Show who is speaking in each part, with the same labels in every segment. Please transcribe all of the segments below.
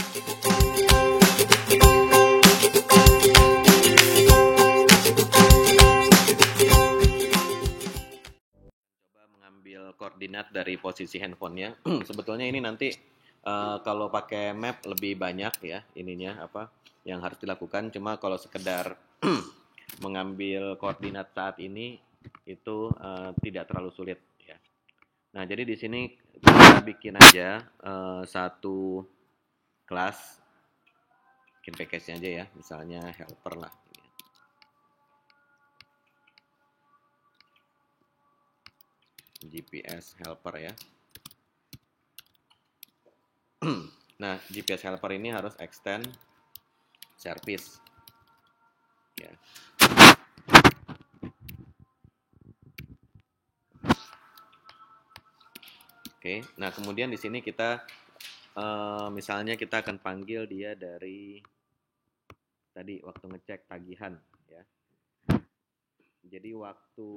Speaker 1: Coba mengambil koordinat dari posisi handphonenya. Sebetulnya ini nanti kalau pakai map lebih banyak ya ininya apa yang harus dilakukan. Cuma kalau sekedar mengambil koordinat saat ini itu tidak terlalu sulit ya. Nah, jadi di sini kita bikin aja satu kelas, bikin package-nya aja ya, misalnya helper lah. GPS helper ya. Nah, GPS helper ini harus extend service ya. Oke, nah kemudian di sini kita misalnya kita akan panggil dia dari tadi waktu ngecek tagihan ya. Jadi waktu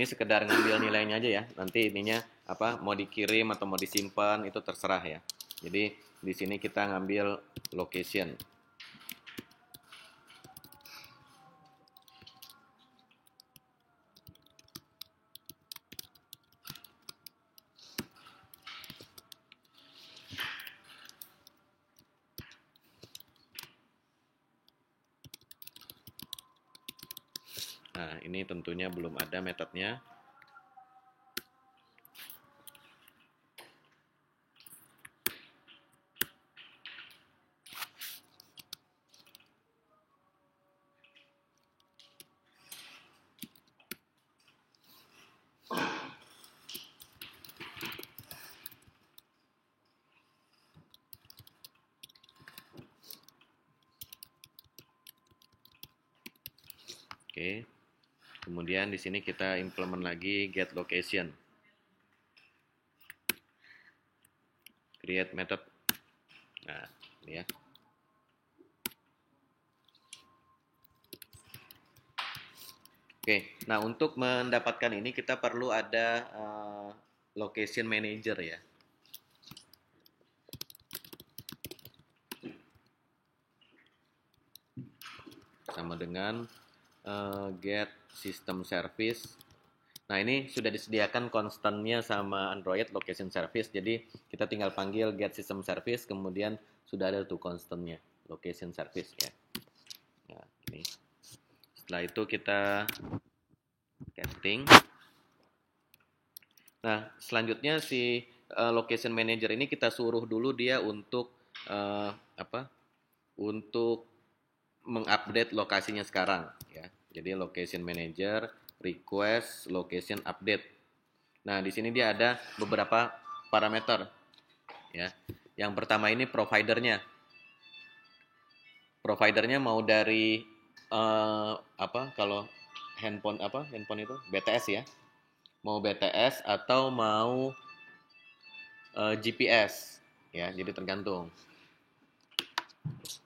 Speaker 1: ini sekedar ngambil nilainya aja ya. Nanti ininya apa mau dikirim atau mau disimpan itu terserah ya. Jadi di sini kita ngambil location. Nah, ini tentunya belum ada metodenya. Oke. Kemudian di sini kita implement lagi get location. Create method. Nah, ini ya. Oke, nah untuk mendapatkan ini kita perlu ada location manager ya. Sama dengan get system service. Nah, ini sudah disediakan constantnya sama Android location service. Jadi kita tinggal panggil get system service, kemudian sudah ada tuh constantnya location service ya. Nah, ini. Setelah itu kita casting. Nah, selanjutnya si location manager ini kita suruh dulu dia untuk apa? Untuk mengupdate lokasinya sekarang ya. Jadi location manager request location update. Nah, di sini dia ada beberapa parameter ya. Yang pertama ini providernya. Providernya mau dari apa kalau handphone itu BTS ya. Mau BTS atau mau GPS ya. Jadi tergantung.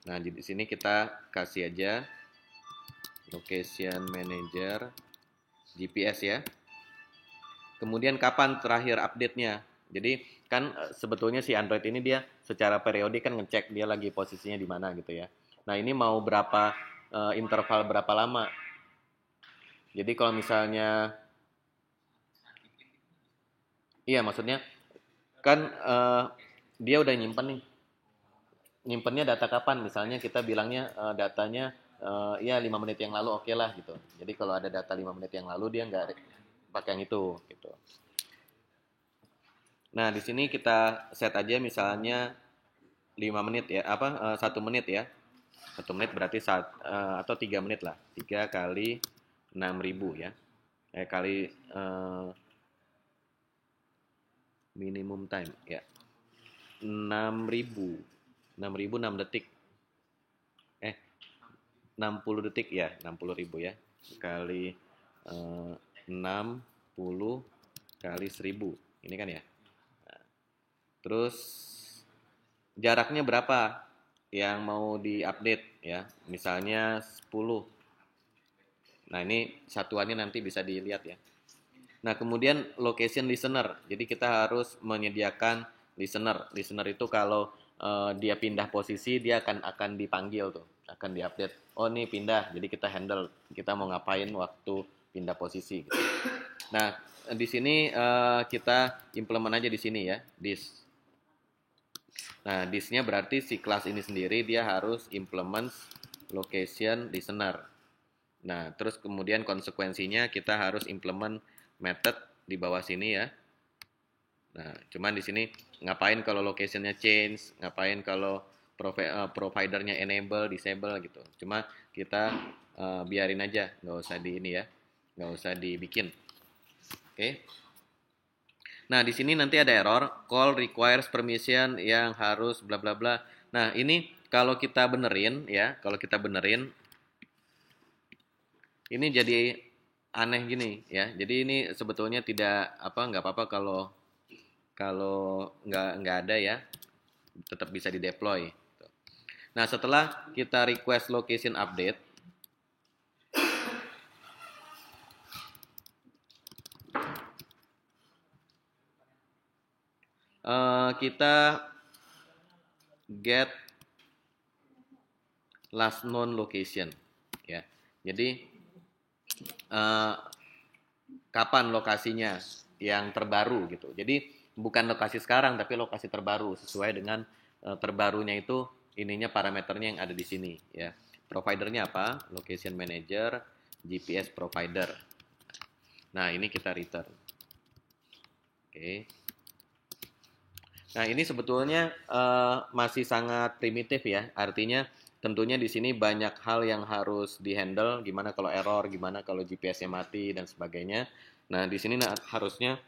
Speaker 1: Nah, di sini kita kasih aja location manager GPS ya. Kemudian kapan terakhir update-nya? Jadi kan sebetulnya si Android ini dia secara periodik kan ngecek dia lagi posisinya di mana gitu ya. Nah, ini mau berapa interval berapa lama? Jadi kalau misalnya iya maksudnya kan dia udah nyimpen nih. Nyimpennya data kapan? Misalnya kita bilangnya datanya ya 5 menit yang lalu oke lah gitu. Jadi kalau ada data 5 menit yang lalu dia nggak pakai yang itu gitu. Nah, di sini kita set aja misalnya 5 menit ya, 1 menit ya. 1 menit berarti atau 3 menit lah. 3 kali 6.000 ya. Kali minimum time ya. 6.000. 6.000 6 detik. 60 detik ya, 60.000 ya. Kali 60 kali 1.000. Ini kan ya. Nah, terus jaraknya berapa yang mau diupdate ya? Misalnya 10. Nah, ini satuannya nanti bisa dilihat ya. Nah, kemudian location listener. Jadi kita harus menyediakan listener. Listener itu kalau dia pindah posisi, dia akan dipanggil tuh, akan diupdate. Oh, ini pindah. Jadi kita handle. Kita mau ngapain waktu pindah posisi gitu. Nah, di sini kita implement aja di sini ya, this. Nah, this-nya berarti si kelas ini sendiri dia harus implement location listener. Nah, terus kemudian konsekuensinya kita harus implement method di bawah sini ya. Nah, cuman di sini ngapain kalau locationnya change, ngapain kalau providernya enable, disable gitu. Cuma kita biarin aja, nggak usah di ini ya, nggak usah dibikin. Oke. Nah, di sini nanti ada error, call requires permission yang harus bla bla bla. Nah, ini kalau kita benerin ya, kalau kita benerin ini jadi aneh gini ya. Jadi ini sebetulnya tidak nggak apa-apa kalau kalau nggak ada ya, tetap bisa di deploy. Nah, setelah kita request location update, kita get last known location ya. Jadi kapan lokasinya yang terbaru gitu. Jadi bukan lokasi sekarang tapi lokasi terbaru sesuai dengan terbarunya itu ininya parameternya yang ada di sini ya. Providernya apa? Location manager, GPS provider. Nah, ini kita return. Oke. Nah, ini sebetulnya masih sangat primitif ya. Artinya tentunya di sini banyak hal yang harus dihandle. Gimana kalau error, gimana kalau GPS-nya mati dan sebagainya. Nah, di sini harusnya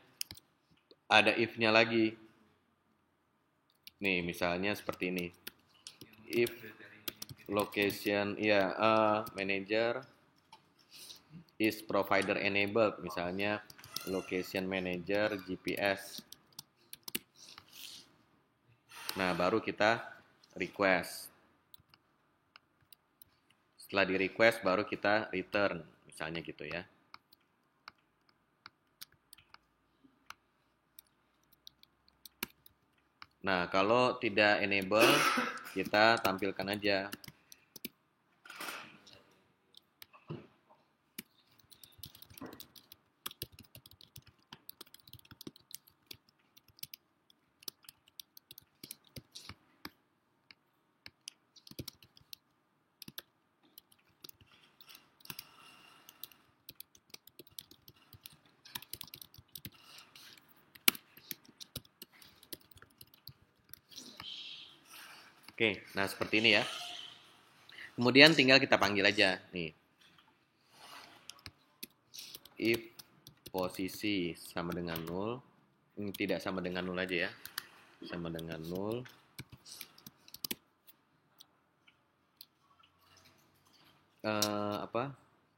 Speaker 1: ada if-nya lagi. Nih, misalnya seperti ini. If location, ya manager is provider enabled, misalnya location manager GPS. Nah, baru kita request. Setelah di request baru kita return, misalnya gitu ya. Nah, kalau tidak enable, kita tampilkan aja. Oke, nah seperti ini ya. Kemudian tinggal kita panggil aja nih. If posisi sama dengan 0, tidak sama dengan 0 aja ya. Sama dengan 0.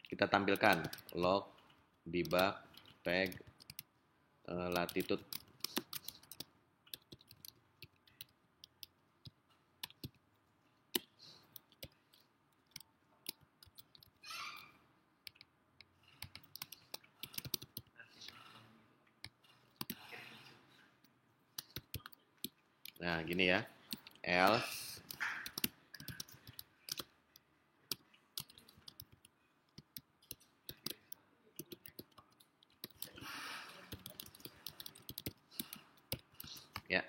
Speaker 1: Kita tampilkan log, debug, tag, latitude. Nah, gini ya. Else ya.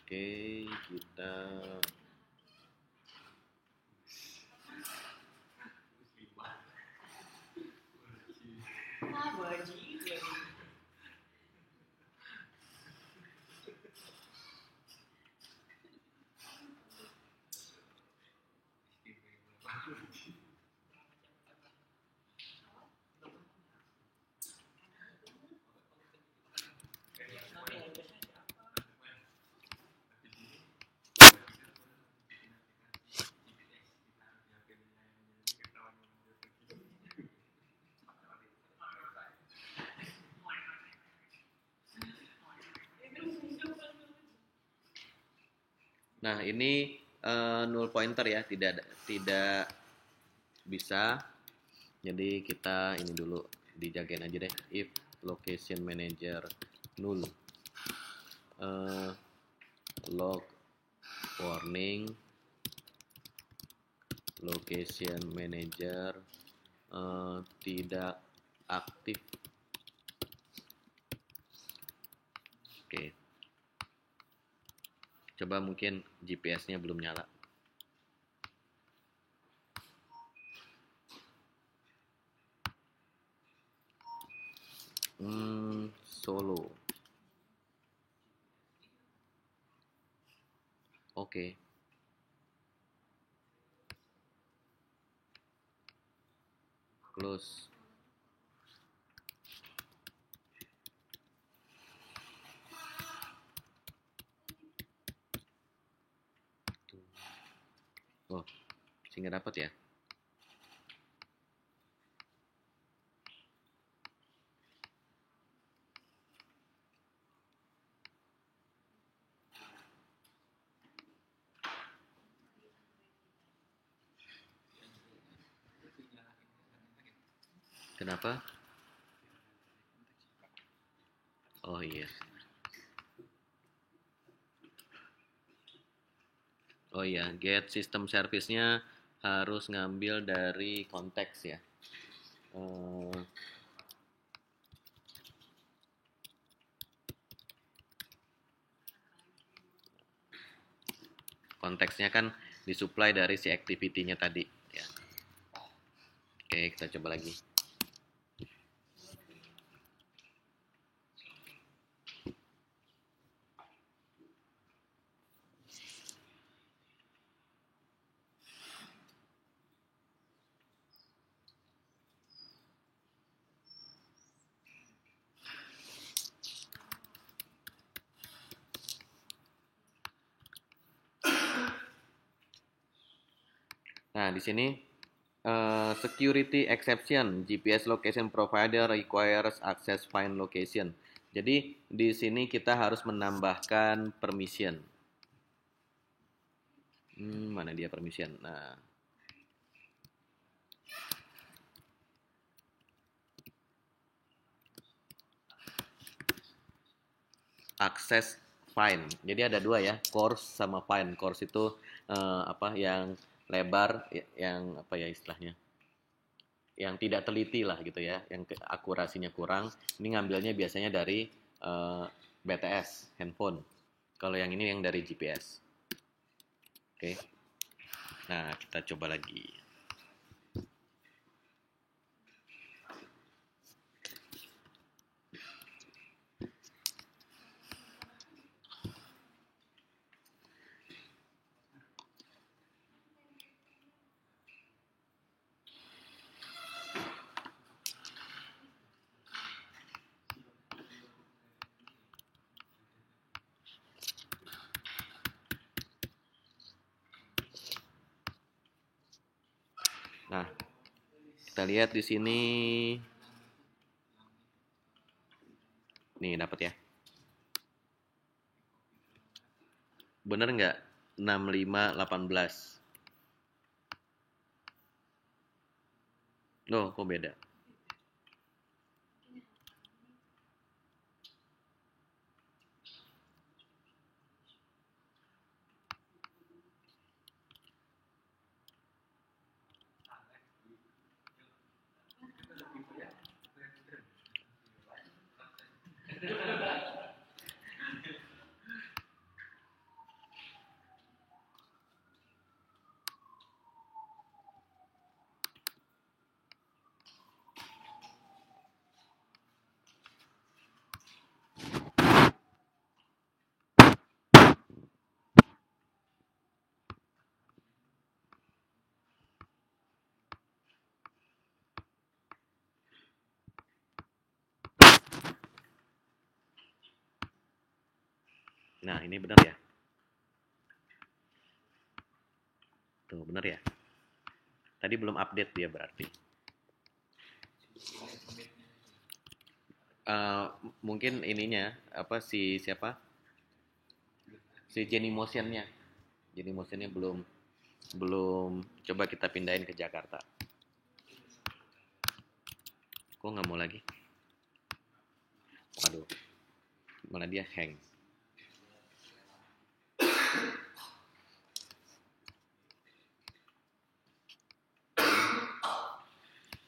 Speaker 1: Oke, kita Nah, ini null pointer ya, tidak bisa. Jadi kita ini dulu dijagain aja deh, if location manager null, eh, log warning location manager tidak aktif. Oke, coba mungkin GPS-nya belum nyala. Solo. Oke. Close. Oh, sehingga dapat ya. Kenapa? Oh iya. Oh iya, get system service-nya harus ngambil dari konteks ya. Eh, konteksnya kan disuplai dari si activity-nya tadi ya. Oke, kita coba lagi. Nah, di sini security exception, GPS location provider requires access find location. Jadi di sini kita harus menambahkan permission. Mana dia permission? Nah, access find. Jadi ada dua ya, course sama find. Course itu apa yang lebar, yang apa ya istilahnya? Yang tidak teliti lah gitu ya, yang akurasinya kurang. Ini ngambilnya biasanya dari BTS handphone. Kalau yang ini yang dari GPS. Oke. Nah, kita coba lagi. Nah, kita lihat di sini. Nih, dapat ya. Bener nggak? 6518. Oh, kok beda? Nah, ini benar ya? Tuh, benar ya? Tadi belum update dia berarti. Mungkin ininya apa si siapa? Si Jenny Motionnya. Jadi mesinnya belum belum coba kita pindahin ke Jakarta. Kok nggak mau lagi? Waduh, malah dia hang.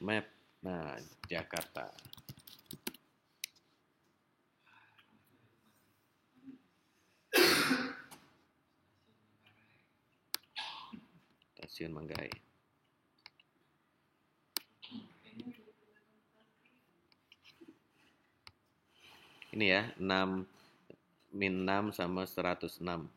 Speaker 1: Map, nah Jakarta. Stasiun Manggarai. Ini ya, 6 min 6 sama 106.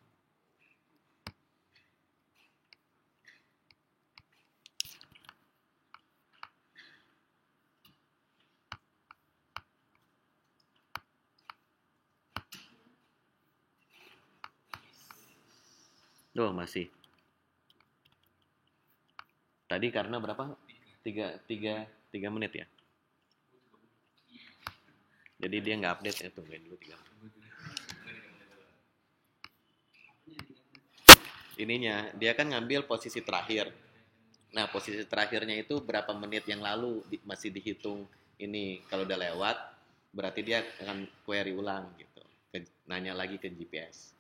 Speaker 1: Oh, masih. Tadi karena berapa? 3 menit ya. Jadi dia nggak update ya, tungguin dulu 3 menit. Ininya, dia kan ngambil posisi terakhir. Nah, posisi terakhirnya itu berapa menit yang lalu masih dihitung ini. Kalau udah lewat, berarti dia akan query ulang gitu. Nanya lagi ke GPS.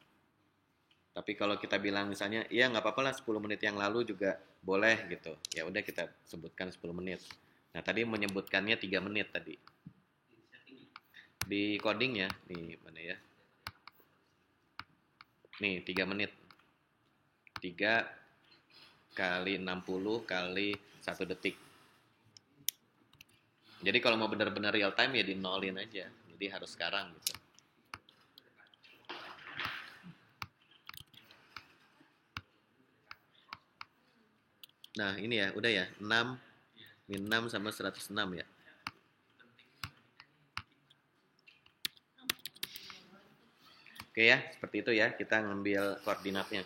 Speaker 1: Tapi kalau kita bilang misalnya, ya nggak apa-apa lah 10 menit yang lalu juga boleh gitu. Ya udah kita sebutkan 10 menit. Nah, tadi menyebutkannya 3 menit tadi. Di coding ya, nih mana ya? Nih, 3 menit. 3 kali 60 kali 1 detik. Jadi kalau mau benar-benar real time ya di nolin aja. Jadi harus sekarang gitu. Nah, ini ya, udah ya. 6 min 6 sama 106 ya. Oke ya, seperti itu ya. Kita ngambil koordinatnya.